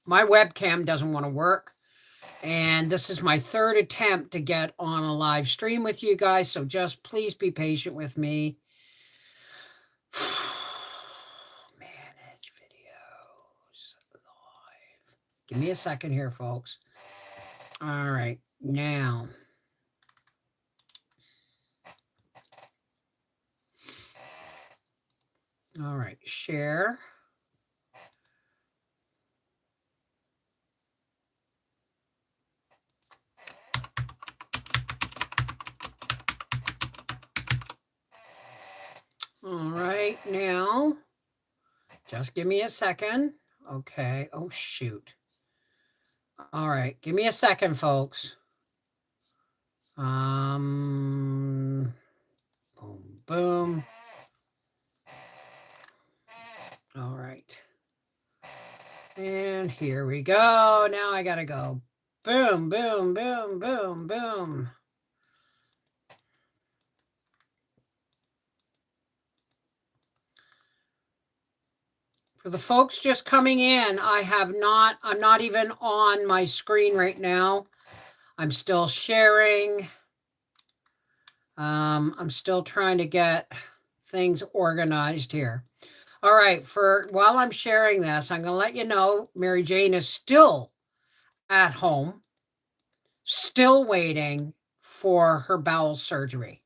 My webcam doesn't want to work. And this is my third attempt to get on a live stream with you guys. So just please be patient with me. Manage videos live. Give me a second here, folks. All right. Now. All right. Share. All right, now, just give me a second. Okay. Oh, shoot. All right, give me a second, folks. Boom, boom. All right. And here we go. Now I gotta go. Boom, boom, boom, boom, boom. For the folks just coming in, I'm not even on my screen right now. I'm still sharing. I'm still trying to get things organized here. All right, while I'm sharing this, I'm going to let you know Mary Jane is still at home, still waiting for her bowel surgery.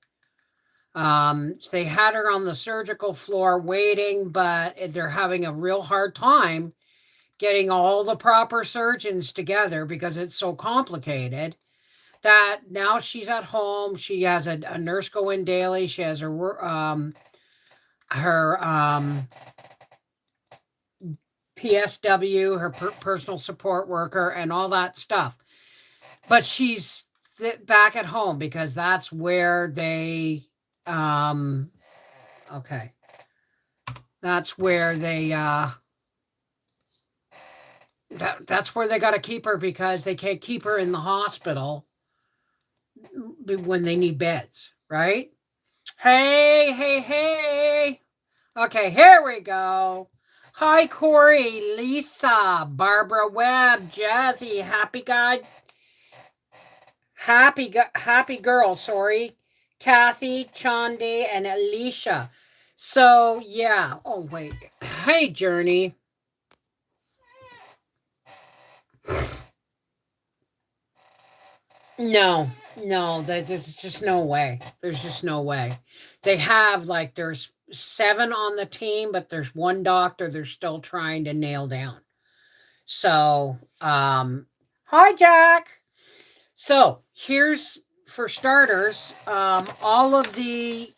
They had her on the surgical floor waiting, but they're having a real hard time getting all the proper surgeons together because it's so complicated that now she's at home. She has a nurse go in daily. She has her PSW, her personal support worker, and all that stuff. But she's back at home because that's where they, okay. That's where they, that's where they got to keep her because they can't keep her in the hospital when they need beds, right? Hey, hey, hey. Okay, here we go. Hi, Corey, Lisa, Barbara Webb, Jazzy, Happy Girl, sorry, Kathy, Chandi, and Alicia. So, yeah. Oh, wait. Hey, Journey. No, there's just no way. There's just no way. They have there's 7 on the team, but there's one doctor they're still trying to nail down. So, hi, Jack. So here's, for starters, all of the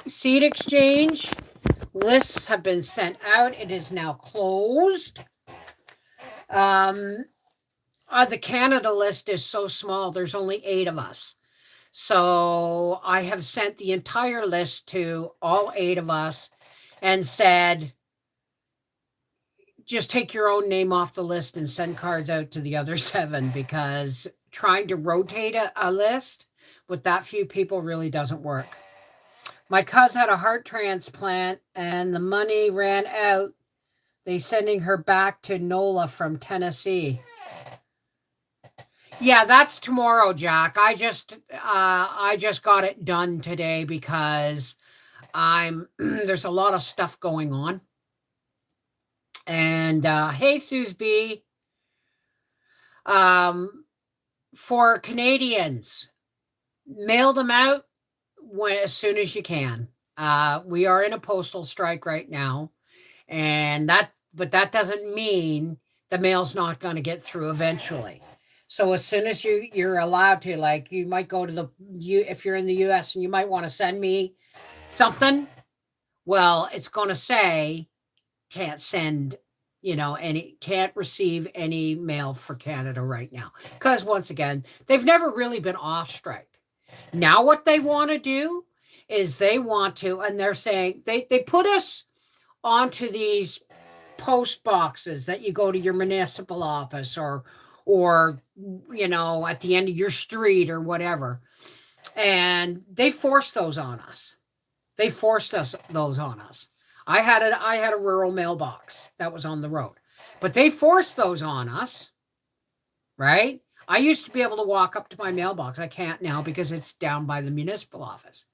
seed exchange lists have been sent out. It is now closed. The Canada list is so small, there's only 8 of us. So I have sent the entire list to all 8 of us and said, just take your own name off the list and send cards out to the other 7, because trying to rotate a list with that few people really doesn't work. My cousin had a heart transplant and the money ran out. They sending her back to NOLA from Tennessee. Yeah, that's tomorrow, Jack. I just got it done today because there's a lot of stuff going on. And hey, Suze B. For Canadians, mail them out as soon as you can. We are in a postal strike right now, but that doesn't mean the mail's not going to get through eventually. So as soon as you're allowed to, you might go to if you're in the US and you might want to send me something, well, it's going to say can't send, can't receive any mail for Canada right now. Because once again, they've never really been off strike. Now what they want to do is and they're saying, they put us onto these post boxes that you go to your municipal office or at the end of your street or whatever. And they forced those on us. They forced those on us. I had a rural mailbox that was on the road. But they force those on us, right? I used to be able to walk up to my mailbox. I can't now because it's down by the municipal office.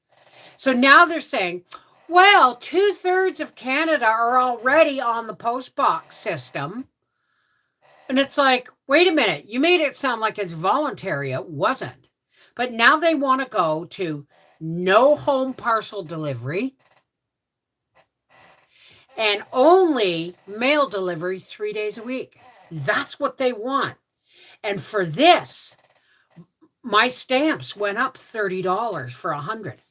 So now they're saying, well, 2/3 of Canada are already on the post box system. And it's like, wait a minute, you made it sound like it's voluntary. It wasn't. But now they want to go to no home parcel delivery and only mail delivery 3 days a week. That's what they want. And for this, my stamps went up $30 for 100.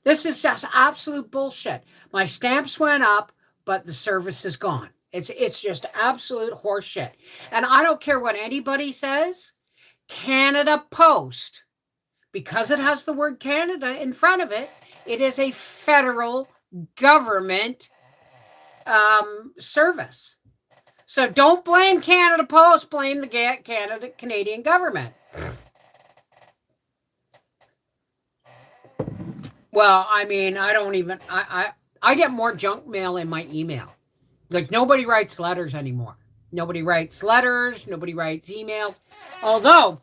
This is just absolute bullshit. My stamps went up, but the service is gone. It's just absolute horseshit. And I don't care what anybody says. Canada Post, because it has the word Canada in front of it, it is a federal government service. So don't blame Canada Post, blame the Canadian government. Well, I mean, I get more junk mail in my email. Like, nobody writes letters anymore. Nobody writes letters. Nobody writes emails. Although,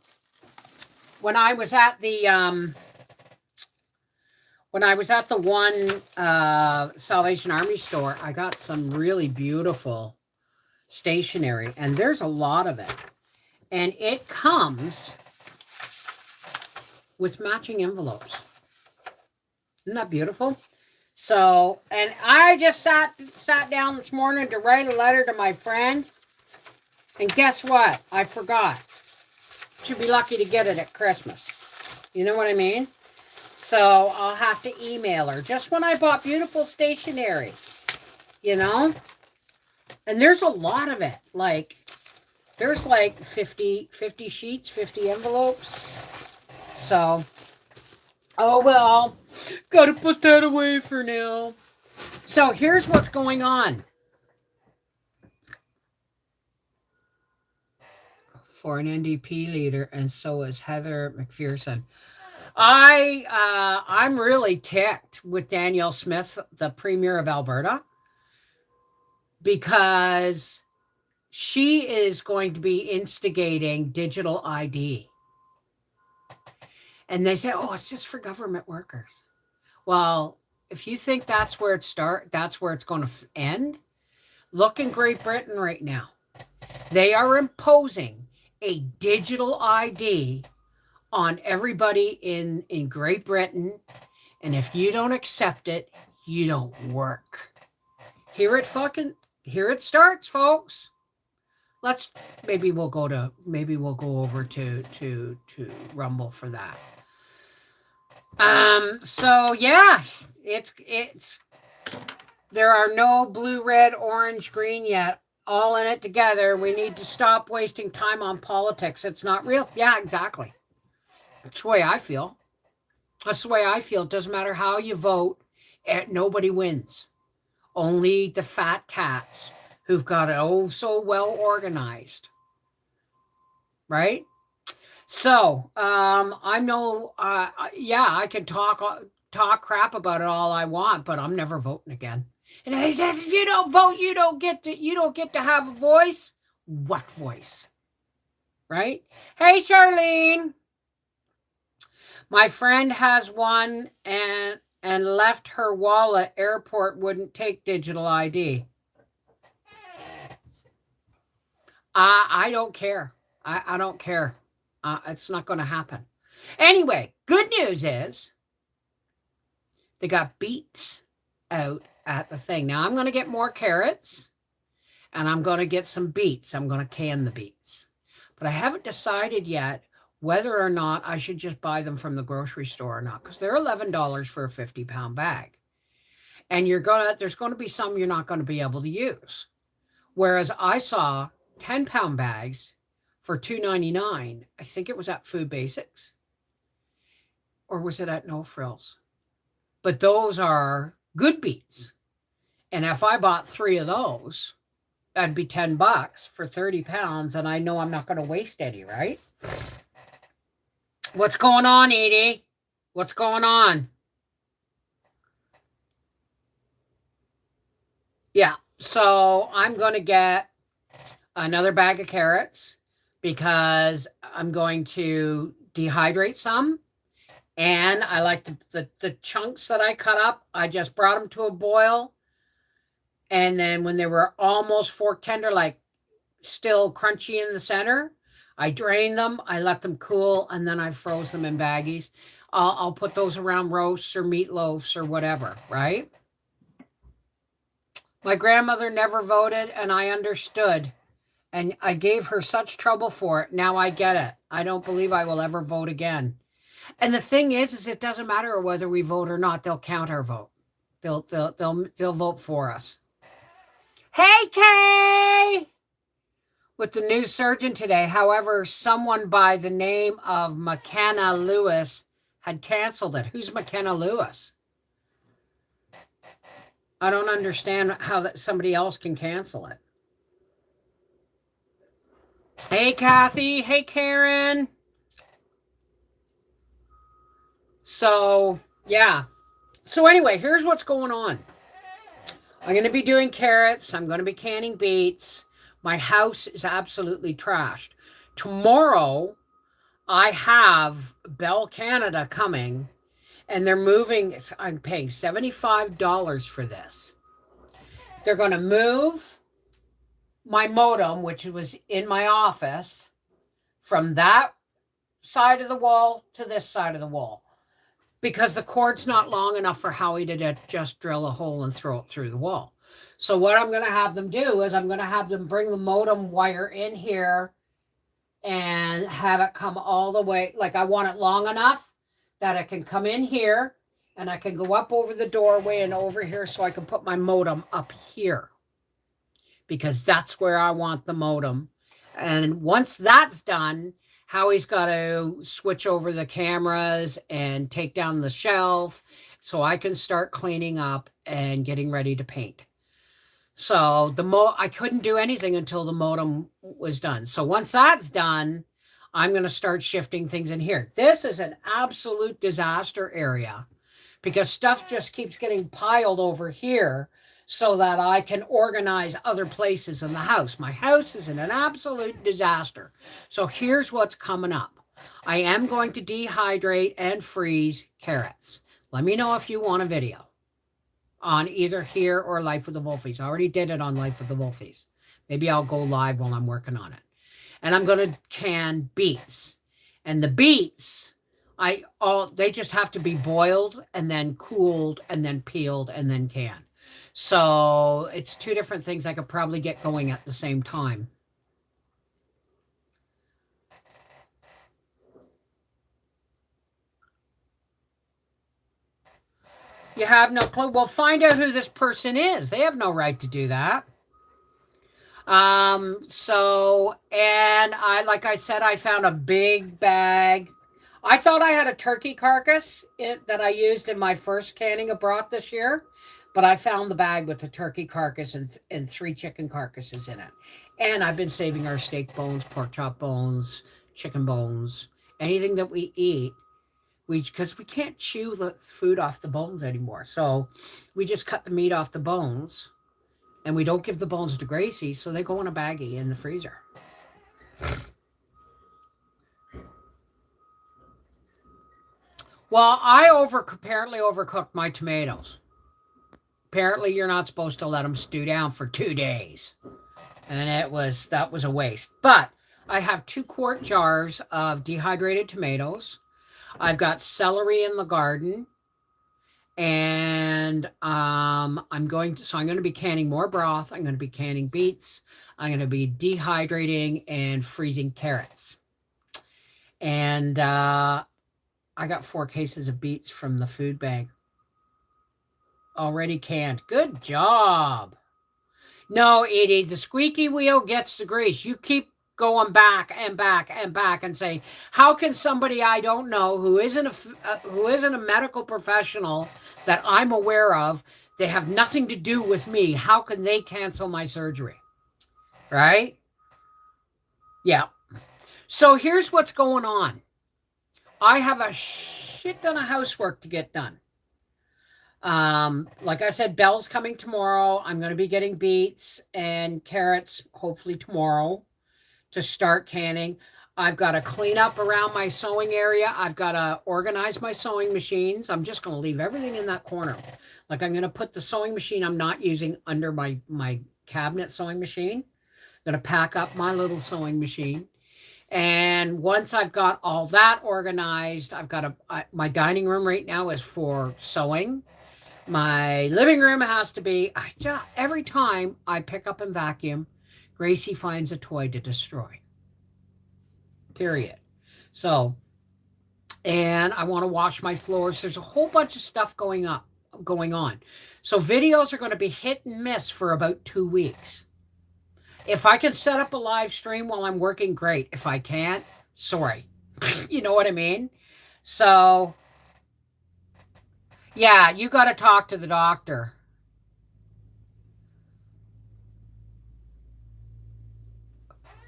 when I was at the one Salvation Army store, I got some really beautiful stationery, and there's a lot of it. And it comes with matching envelopes. Isn't that beautiful? So, and I just sat down this morning to write a letter to my friend. And guess what? I forgot. Should be lucky to get it at Christmas. You know what I mean? So I'll have to email her. Just when I bought beautiful stationery. You know? And there's a lot of it. Like, there's like 50 sheets, 50 envelopes. So, oh well. Gotta put that away for now. So here's what's going on. For an NDP leader, and so is Heather McPherson. I'm really ticked with Danielle Smith, the Premier of Alberta, because she is going to be instigating digital ID. And they say, oh, it's just for government workers. Well, if you think that's where that's where it's going to end, look in Great Britain right now. They are imposing a digital ID on everybody in Great Britain. And if you don't accept it, you don't work. Here it starts, folks. Maybe we'll go over to Rumble for that. So yeah, it's there are no blue, red, orange, green yet. All in it together. We need to stop wasting time on politics. It's not real. Yeah, exactly. That's the way I feel. That's the way I feel. It doesn't matter how you vote. Nobody wins. Only the fat cats who've got it so well organized. Right? So, I can talk crap about it all I want, but I'm never voting again. And they said, if you don't vote, you don't get to have a voice. What voice? Right? Hey, Charlene. My friend has one and left her wallet. Airport wouldn't take digital ID. I don't care. I don't care. It's not going to happen. Anyway, good news is they got beets out at the thing. Now I'm going to get more carrots and I'm going to get some beets. I'm going to can the beets. But I haven't decided yet whether or not I should just buy them from the grocery store or not, because they're $11 for a 50-pound bag. And there's going to be some you're not going to be able to use. Whereas I saw 10-pound bags for $2.99. I think it was at Food Basics. Or was it at No Frills? But those are good beets. And if I bought 3 of those, that'd be $10 for 30 pounds. And I know I'm not going to waste any, right? What's going on, Edie? What's going on? Yeah. So I'm going to get another bag of carrots because I'm going to dehydrate some. And I like the chunks that I cut up. I just brought them to a boil. And then when they were almost fork tender, like still crunchy in the center, I drained them. I let them cool, and then I froze them in baggies. I'll put those around roasts or meatloafs or whatever, right? My grandmother never voted, and I understood. And I gave her such trouble for it. Now I get it. I don't believe I will ever vote again. And the thing is it doesn't matter whether we vote or not. They'll count our vote. They'll vote for us. Hey, Kay! With the new surgeon today, however, someone by the name of McKenna Lewis had canceled it. Who's McKenna Lewis? I don't understand how that somebody else can cancel it. Hey, Kathy. Hey, Karen. So, yeah. So anyway, here's what's going on. I'm going to be doing carrots. I'm going to be canning beets. My house is absolutely trashed. Tomorrow, I have Bell Canada coming, and they're moving. I'm paying $75 for this. They're going to move my modem, which was in my office, from that side of the wall to this side of the wall, because the cord's not long enough for Howie to just drill a hole and throw it through the wall. So what I'm going to have them do is I'm going to have them bring the modem wire in here and have it come all the way. Like, I want it long enough that it can come in here and I can go up over the doorway and over here so I can put my modem up here, because that's where I want the modem. And once that's done, Howie's got to switch over the cameras and take down the shelf so I can start cleaning up and getting ready to paint. So I couldn't do anything until the modem was done. So once that's done, I'm going to start shifting things in here. This is an absolute disaster area because stuff just keeps getting piled over here so that I can organize other places in the house. My house is in an absolute disaster. So here's what's coming up. I am going to dehydrate and freeze carrots. Let me know if you want a video on either here or Life with the Wolfies. I already did it on Life with the Wolfies. Maybe I'll go live while I'm working on it. And I'm going to can beets. And the beets, they just have to be boiled and then cooled and then peeled and then canned. So it's two different things I could probably get going at the same time. You have no clue. Well, find out who this person is. They have no right to do that. And like I said, I found a big bag. I thought I had a turkey carcass that I used in my first canning of broth this year, but I found the bag with the turkey carcass and 3 chicken carcasses in it. And I've been saving our steak bones, pork chop bones, chicken bones, anything that we eat. Because we can't chew the food off the bones anymore. So we just cut the meat off the bones, and we don't give the bones to Gracie, so they go in a baggie in the freezer. Well, I apparently overcooked my tomatoes. Apparently, you're not supposed to let them stew down for 2 days. And that was a waste. But I have 2-quart jars of dehydrated tomatoes. I've got celery in the garden, and I'm going to be canning more broth. I'm going to be canning beets. I'm going to be dehydrating and freezing carrots. And I got 4 cases of beets from the food bank already canned. Good job. No, Edie, the squeaky wheel gets the grease. You keep going back and back and back and say, how can somebody I don't know who isn't a medical professional that I'm aware of, they have nothing to do with me, how can they cancel my surgery? Right? Yeah. So here's what's going on. I have a shit ton of housework to get done. Like I said, Belle's coming tomorrow. I'm going to be getting beets and carrots hopefully tomorrow to start canning. I've got to clean up around my sewing area. I've got to organize my sewing machines. I'm just going to leave everything in that corner. Like I'm going to put the sewing machine I'm not using under my cabinet sewing machine. I'm going to pack up my little sewing machine. And once I've got all that organized, my dining room right now is for sewing. My living room has to be, every time I pick up and vacuum, Gracie finds a toy to destroy. Period. So, and I want to wash my floors. There's a whole bunch of stuff going on. So videos are going to be hit and miss for about 2 weeks. If I can set up a live stream while I'm working, great. If I can't, sorry. You know what I mean? So, yeah, you got to talk to the doctor.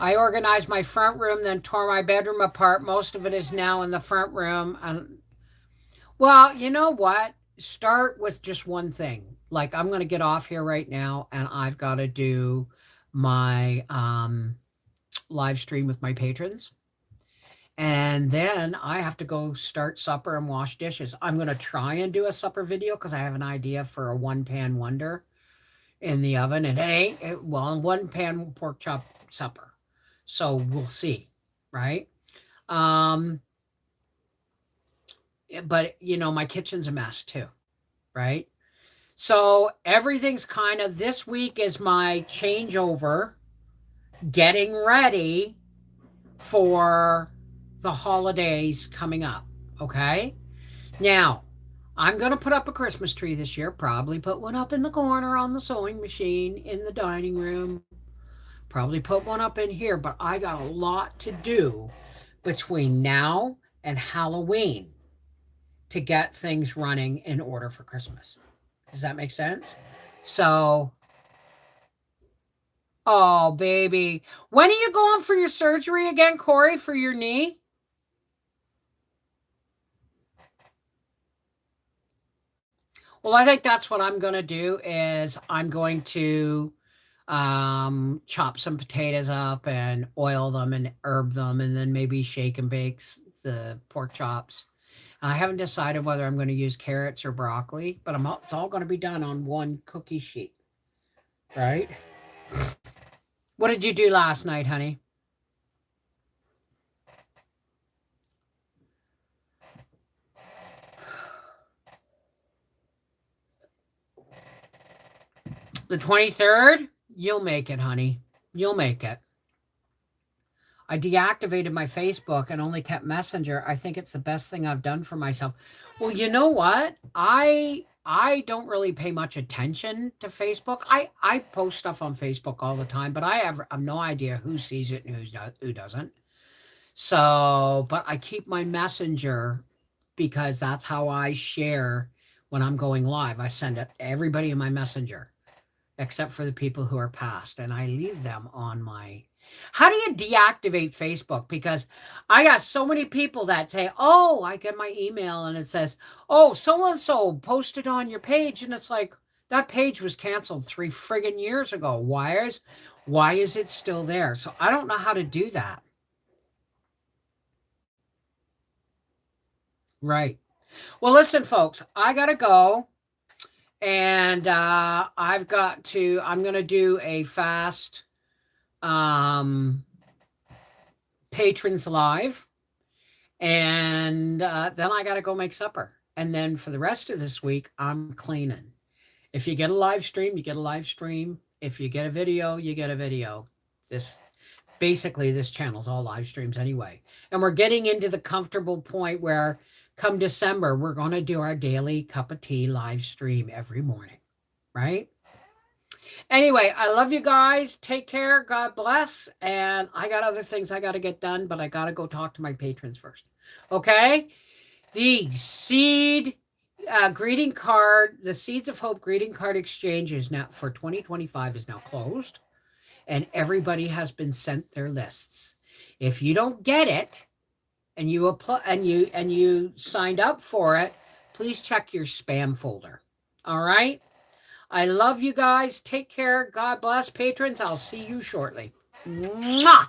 I organized my front room, then tore my bedroom apart. Most of it is now in the front room. And well, you know what? Start with just one thing. Like I'm going to get off here right now, and I've got to do my live stream with my patrons. And then I have to go start supper and wash dishes. I'm going to try and do a supper video because I have an idea for a one pan wonder in the oven. And one pan pork chop supper. So we'll see, right? But my kitchen's a mess too, right? So everything's kind of, this week is my changeover, getting ready for the holidays coming up, okay? Now, I'm going to put up a Christmas tree this year, probably put one up in the corner on the sewing machine in the dining room, probably put one up in here, but I got a lot to do between now and Halloween to get things running in order for Christmas. Does that make sense? So, oh, baby. When are you going for your surgery again, Corey, for your knee? Well, I think that's what I'm going to do is I'm going to chop some potatoes up and oil them and herb them and then maybe shake and bake the pork chops. And I haven't decided whether I'm going to use carrots or broccoli, but it's all going to be done on one cookie sheet, right? What did you do last night, honey? The 23rd? You'll make it, honey. You'll make it. I deactivated my Facebook and only kept Messenger. I think it's the best thing I've done for myself. Well, you know what? I don't really pay much attention to Facebook. I post stuff on Facebook all the time, but I have no idea who sees it and who doesn't. So, but I keep my Messenger because that's how I share when I'm going live. I send it to everybody in my Messenger except for the people who are past, and I leave them on my. How do you deactivate Facebook? Because I got so many people that say, oh, I get my email and it says, oh, so-and-so posted on your page. And it's like, that page was canceled 3 friggin' years ago. Why is it still there? So I don't know how to do that. Right. Well, listen, folks, I got to go. And I'm going to do a fast patrons live. And then I got to go make supper. And then for the rest of this week, I'm cleaning. If you get a live stream, you get a live stream. If you get a video, you get a video. This channel's all live streams anyway. And we're getting into the comfortable point where come December, we're going to do our daily cup of tea live stream every morning, right? Anyway, I love you guys. Take care. God bless. And I got other things I got to get done, but I got to go talk to my patrons first. Okay? The seed greeting card, the Seeds of Hope greeting card exchange is now for 2025 is now closed, and everybody has been sent their lists. If you don't get it, and you apply and you signed up for it, please check your spam folder. All right. I love you guys. Take care. God bless, patrons. I'll see you shortly. Mwah!